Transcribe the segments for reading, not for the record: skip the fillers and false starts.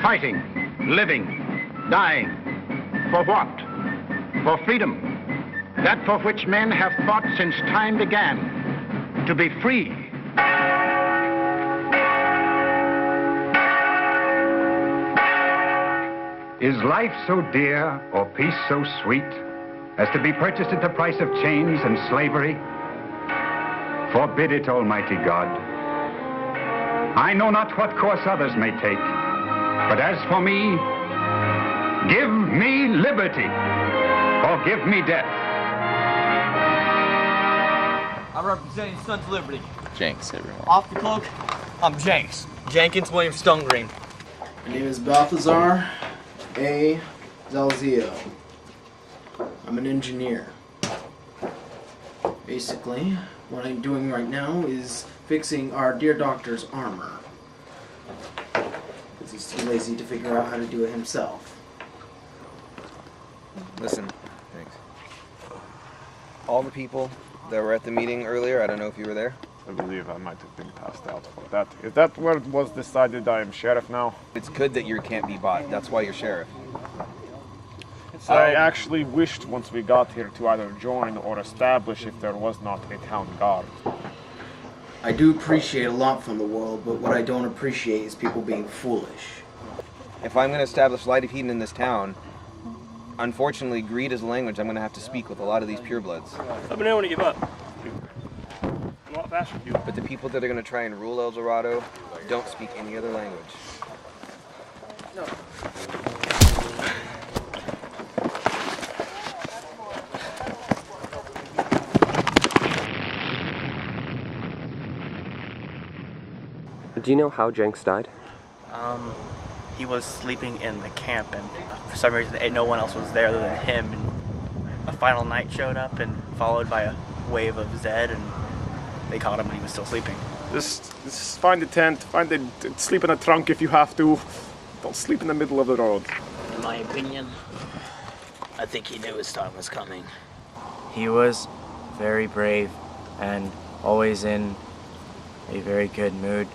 Fighting, living, dying. For what? For freedom. That for which men have fought since time began. To be free. Is life so dear or peace so sweet as to be purchased at the price of chains and slavery? Forbid it, Almighty God. I know not what course others may take, but as for me, give me liberty or give me death. I'm representing Sons of Liberty. Jenks, everyone. Off the cloak, I'm Jenks. Jenkins William Stonegreen. My name is Balthazar A. Zalzio. I'm an engineer. Basically, what I'm doing right now is fixing our dear doctor's armor. Because he's too lazy to figure out how to do it himself. Listen, thanks. All the people that were at the meeting earlier, I don't know if you were there. I believe I might have been passed out for that. If that word was decided, I am sheriff now. It's good that you can't be bought. That's why you're sheriff. I actually wished once we got here to either join or establish if there was not a town guard. I do appreciate a lot from the world, but what I don't appreciate is people being foolish. If I'm going to establish light of heating in this town, unfortunately, greed is a language I'm going to have to speak with a lot of these purebloods. Let me know when you give up. A lot faster than you. But the people that are going to try and rule El Dorado don't speak any other language. No. Do you know how Jenks died? He was sleeping in the camp, and for some reason no one else was there other than him. And a final night showed up, and followed by a wave of Zed, and they caught him when he was still sleeping. Just find a tent, sleep in a trunk if you have to. Don't sleep in the middle of the road. In my opinion, I think he knew his time was coming. He was very brave and always in a very good mood,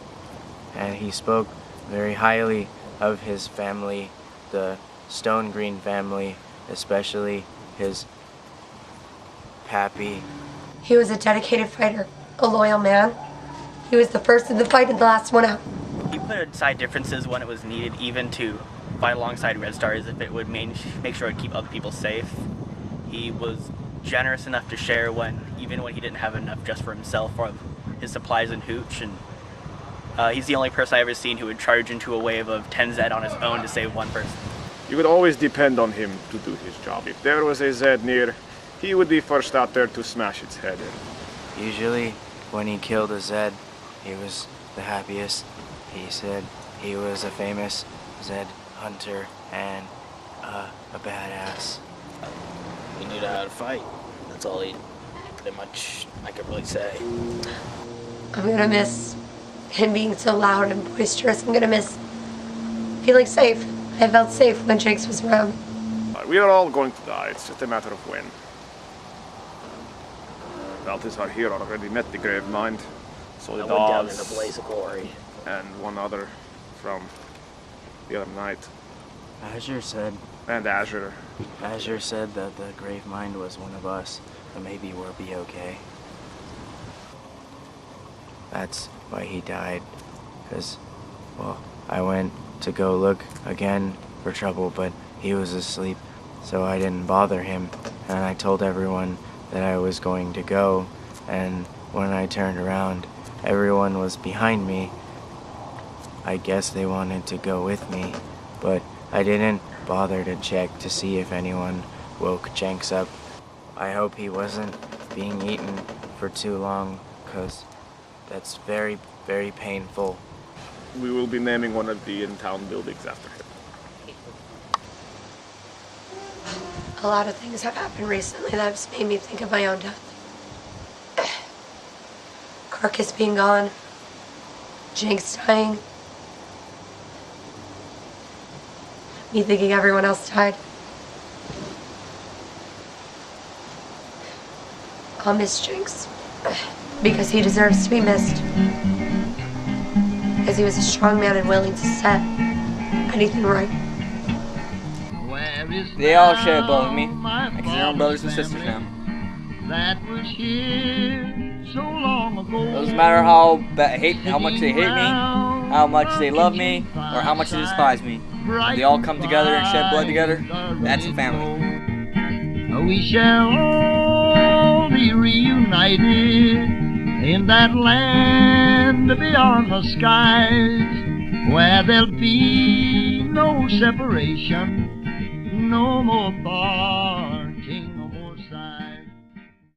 and he spoke very highly of his family, the Stonegreen family, especially his pappy. He was a dedicated fighter, a loyal man. He was the first in the fight and the last one out. He put aside differences when it was needed, even to fight alongside Red Stars if it would make sure to keep other people safe. He was generous enough to share even when he didn't have enough just for himself or his supplies and hooch. And he's the only person I've ever seen who would charge into a wave of 10 Zed on his own to save one person. You could always depend on him to do his job. If there was a Zed near, he would be first out there to smash its head in. Usually, when he killed a Zed, he was the happiest. He said he was a famous Zed hunter and a badass. He knew how to fight. That's all pretty much I could really say. I'm gonna miss him being so loud and boisterous. I'm gonna miss feeling safe. I felt safe when Jenks was around. We are all going to die. It's just a matter of when. Balthazar here already met the grave mind. So the I went down in dogs a blaze of glory. and one other from the other night. Azure said And Azure. Azure said that the grave mind was one of us, and maybe we'll be okay. That's why he died. Because, well, I went to go look again for trouble, but he was asleep, so I didn't bother him. And I told everyone that I was going to go, and when I turned around, everyone was behind me. I guess they wanted to go with me, but I didn't bother to check to see if anyone woke Jenks up. I hope he wasn't being eaten for too long, because that's very, very painful. We will be naming one of the in-town buildings after him. A lot of things have happened recently that have made me think of my own death. Carcass being gone, Jenks dying, me thinking everyone else died. I'll miss Jenks because he deserves to be missed. Because he was a strong man and willing to set. anything right. They all share blood with me, like their own brothers and sisters now. Doesn't matter how much they hate me, how much they love me, or how much they despise me. They all come together and shed blood together. That's a family. We shall all be reunited in that land beyond the skies, where there'll be no separation, no more part.